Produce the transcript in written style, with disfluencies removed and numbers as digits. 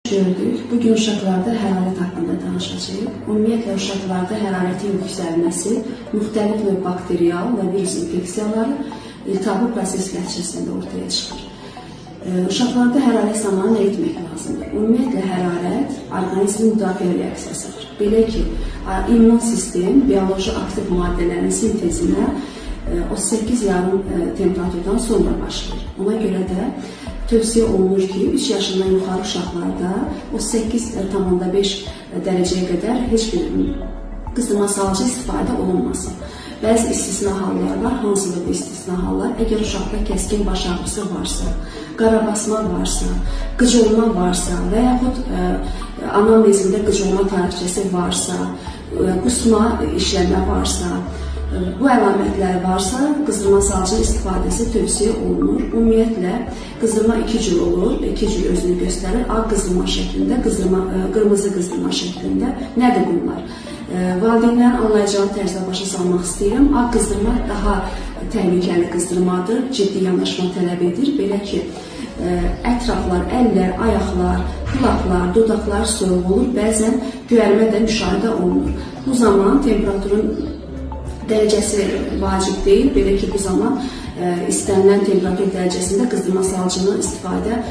Gördük. Bugün uşaqlarda hərarət haqqında danışacağıq. Ümumiyyətlə, uşaqlarda hərarətin yüksəlməsi müxtəlif növ bakterial və virus infeksiyaları iltihabı proses nəticəsində ortaya çıxır. Uşaqlarda hərarət zamanı nə etmək lazımdır? Ümumiyyətlə, hərarət orqanizmin müdafiə reaksiyasıdır. Belə ki, immun sistem bioloji aktiv maddələrin sintezinə 38 yarım temperaturdan sonra başlayır. Ona görə də tövsiyə olunur ki, 3 yaşından yuxarı uşaqlarda 38,5 dərəcəyə qədər heç bir qızdırma salıcı istifadə olunmasın. Bəzi istisna hallar var. Hansıdır bu istisna hallar? Əgər uşaqda kəskin baş ağrısı varsa, qarabasma varsa, qıcılma varsa və yaxud anamnezində qıcılma tarixçəsi varsa, qusma işləmə varsa, bu əlamətlər varsa, qızdırma salıcının istifadəsi tövsiyə olunur. Ümumiyyətlə, qızdırma iki cür olur, iki cür özünü göstərir. Ağ qızdırma şəklində, qırmızı qızdırma şəklində. Nədir bunlar? Valideynlərin anlayacağı tərzdə başa salmaq istəyirəm. Ağ qızdırma daha təhlükəli qızdırmadır, ciddi yanaşma tələb edir. Belə ki, ətraflar, əllər, ayaqlar, qulaqlar, dodaqlar soyuq olur, bəzən göyərmə də müşahidə olunur. Bu zaman temperaturun dərəcəsi vacib deyil. Belə ki, bu zaman istənilən temperatur dərəcəsində qızdırma salıcının istifadə